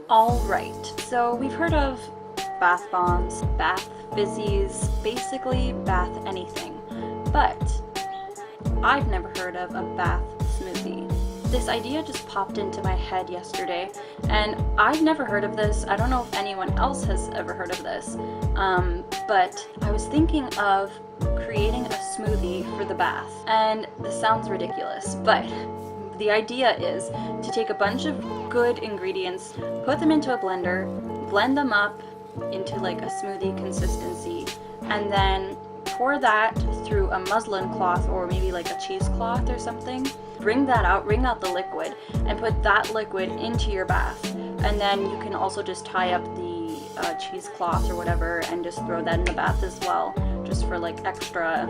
Alright, so we've heard of bath bombs, bath fizzies, basically bath anything, but I've never heard of a bath smoothie. This idea just popped into my head yesterday, and I've never heard of this. I don't know if anyone else has ever heard of this, but I was thinking of creating a smoothie for the bath, and this sounds ridiculous, but the idea is to take a bunch of good ingredients, put them into a blender, blend them up into like a smoothie consistency, and then pour that through a muslin cloth or maybe like a cheesecloth or something. Wring out the liquid, and put that liquid into your bath. And then you can also just tie up the cheesecloth or whatever and just throw that in the bath as well, just for like extra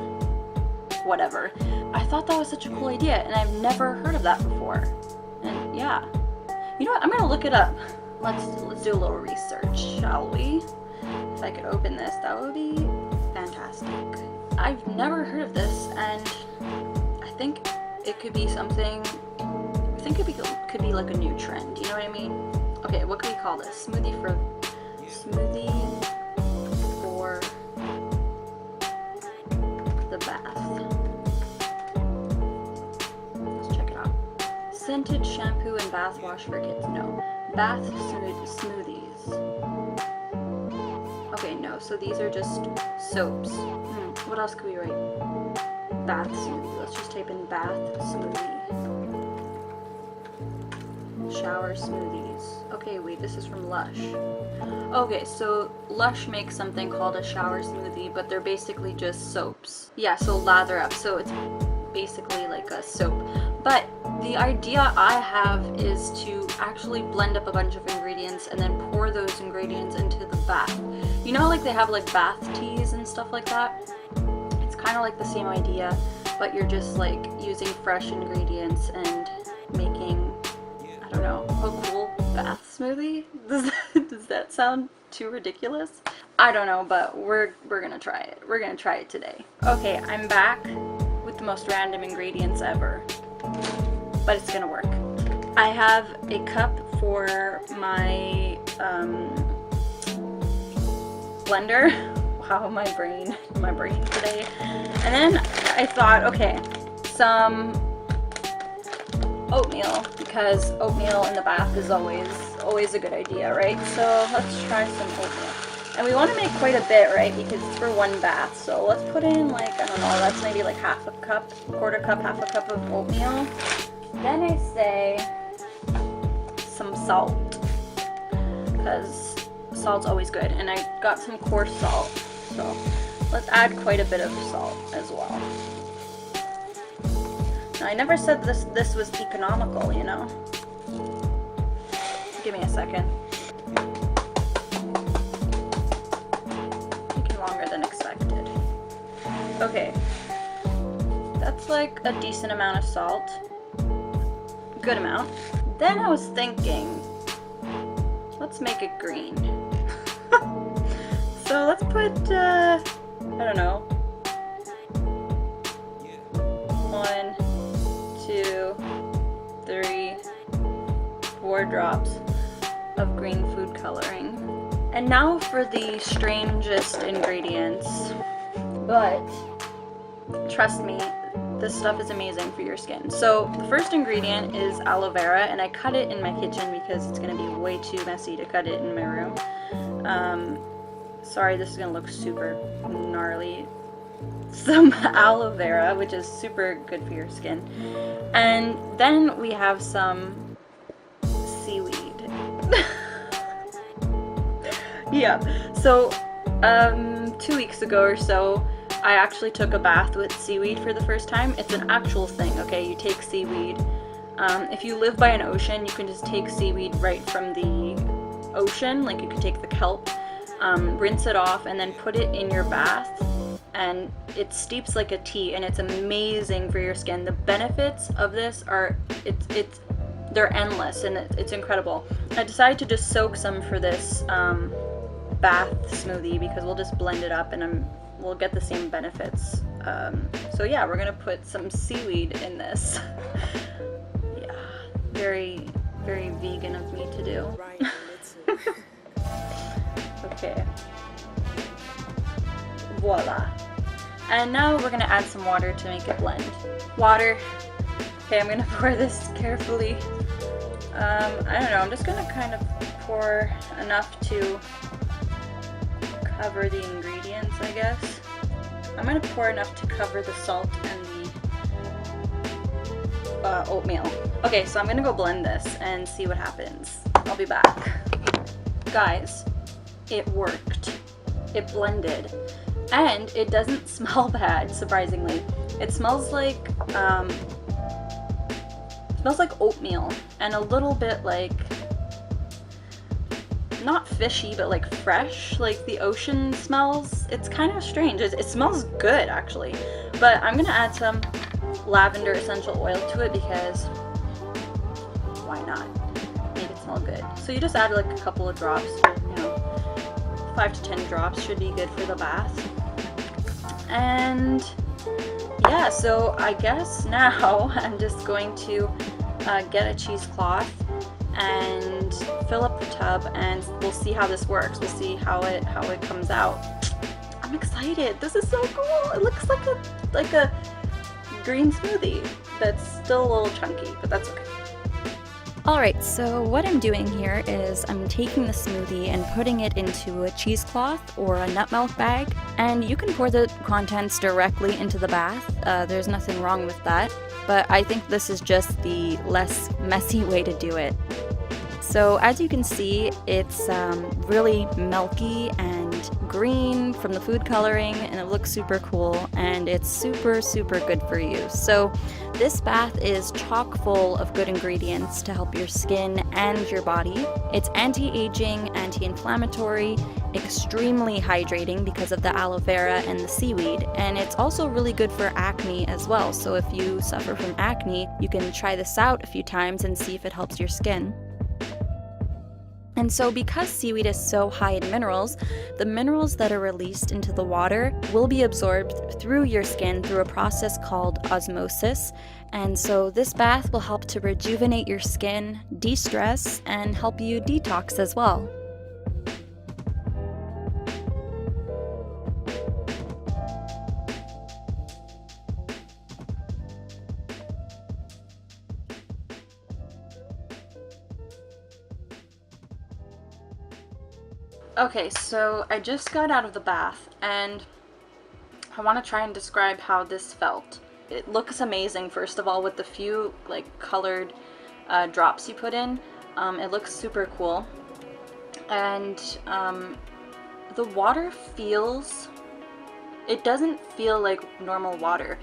whatever. I thought that was such a cool idea, and I've never heard of that before. And yeah, you know what? I'm gonna look it up. Let's do a little research, shall we? If I could open this, that would be fantastic. I've never heard of this, and I think it could be something. I think it could be like a new trend. You know what I mean? Okay, what can we call this? Smoothie for the bath. Let's check it out. Scented shampoo and bath wash for kids. No. Bath smoothies. Okay, no. So these are just soaps. What else could we write? Bath smoothie. Let's just type in bath smoothie. Shower smoothies. Okay, wait, this is from Lush. Okay, so Lush makes something called a shower smoothie, but they're basically just soaps. Yeah, so lather up. So it's basically like a soap. But the idea I have is to actually blend up a bunch of ingredients and then pour those ingredients into the bath. You know, like they have like bath teas and stuff like that? It's kind of like the same idea, but you're just like using fresh ingredients and making, I don't know, a cool bath smoothie? Does that sound too ridiculous? I don't know, but we're gonna try it. We're gonna try it today. Okay, I'm back with the most random ingredients ever, but it's gonna work. I have a cup for my blender. Wow, my brain today. And then I thought, okay, some oatmeal, because oatmeal in the bath is always a good idea, right? So let's try some oatmeal. And we want to make quite a bit, right? Because it's for one bath. So let's put in like, I don't know, that's maybe like half a cup, quarter cup, half a cup of oatmeal. Then I say some salt, because salt's always good. And I got some coarse salt. So let's add quite a bit of salt as well. Now, I never said this was economical, you know. Give me a second. Taking longer than expected. Okay. That's like a decent amount of salt. Good amount. Then I was thinking, let's make it green. So let's put, I don't know, 1, 2, 3, 4 drops of green food coloring. And now for the strangest ingredients, but trust me, this stuff is amazing for your skin. So the first ingredient is aloe vera, and I cut it in my kitchen because it's going to be way too messy to cut it in my room. Sorry, this is going to look super gnarly. Some aloe vera, which is super good for your skin. And then we have some seaweed. Yeah, so 2 weeks ago or so, I actually took a bath with seaweed for the first time. It's an actual thing, okay? You take seaweed. If you live by an ocean, you can just take seaweed right from the ocean. Like, you can take the kelp, rinse it off, and then put it in your bath. And it steeps like a tea, and it's amazing for your skin. The benefits of this are, they're endless, and it's incredible. I decided to just soak some for this bath smoothie because we'll just blend it up and we'll get the same benefits. So yeah, we're gonna put some seaweed in this. Yeah, very Very vegan of me to do. Okay. Voila. And now we're gonna add some water to make it blend. Water. Okay, I'm gonna pour this carefully. I don't know, I'm just gonna kind of pour enough to cover the ingredients, I guess. I'm gonna pour enough to cover the salt and the oatmeal. Okay, so I'm gonna go blend this and see what happens. I'll be back. Guys, it worked. It blended. And it doesn't smell bad, surprisingly. It smells like oatmeal and a little bit like, not fishy, but like fresh, like the ocean smells. It's kind of strange. It smells good actually. But I'm gonna add some lavender essential oil to it because why not? Make it smell good. So you just add like a couple of drops, you know, 5 to 10 drops should be good for the bath. And yeah, so I guess now I'm just going to get a cheesecloth and fill up the tub, and we'll see how this works. We'll see how it comes out. I'm excited. This is so cool. It looks like a green smoothie that's still a little chunky, but that's okay. Alright, so what I'm doing here is I'm taking the smoothie and putting it into a cheesecloth or a nut milk bag, and you can pour the contents directly into the bath. There's nothing wrong with that, but I think this is just the less messy way to do it. So as you can see, it's really milky and green from the food coloring, and it looks super cool, and it's super good for you. So this bath is chock full of good ingredients to help your skin and your body. It's anti-aging, anti-inflammatory, extremely hydrating because of the aloe vera and the seaweed, and it's also really good for acne as well. So if you suffer from acne, you can try this out a few times and see if it helps your skin. And so because seaweed is so high in minerals, the minerals that are released into the water will be absorbed through your skin through a process called osmosis. And so this bath will help to rejuvenate your skin, de-stress, and help you detox as well. Okay, so I just got out of the bath and I want to try and describe how this felt. It looks amazing, first of all, with the few like colored drops you put in. It looks super cool. And the water feels, it doesn't feel like normal water.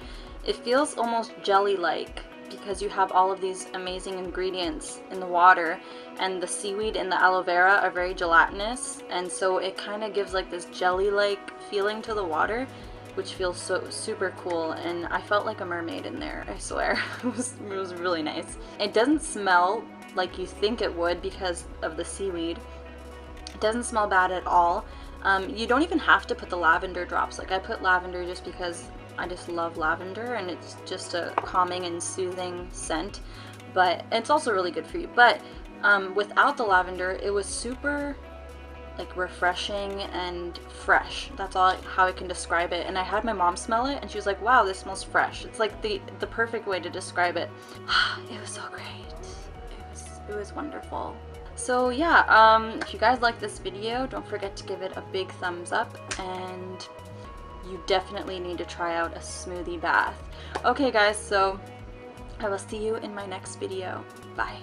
It feels almost jelly-like, because you have all of these amazing ingredients in the water, and the seaweed and the aloe vera are very gelatinous, and so it kind of gives like this jelly-like feeling to the water, which feels so super cool. And I felt like a mermaid in there, I swear. It was really nice. It doesn't smell like you think it would because of the seaweed. It doesn't smell bad at all. You don't even have to put the lavender drops. Like I put lavender just because I just love lavender, and it's just a calming and soothing scent, but it's also really good for you. But without the lavender, it was super like refreshing and fresh. That's all how I can describe it. And I had my mom smell it, and she was like, wow, this smells fresh. It's like the perfect way to describe it. It was so great. It was wonderful. So yeah, if you guys like this video, don't forget to give it a big thumbs up, and you definitely need to try out a smoothie bath. Okay guys, so I will see you in my next video. Bye.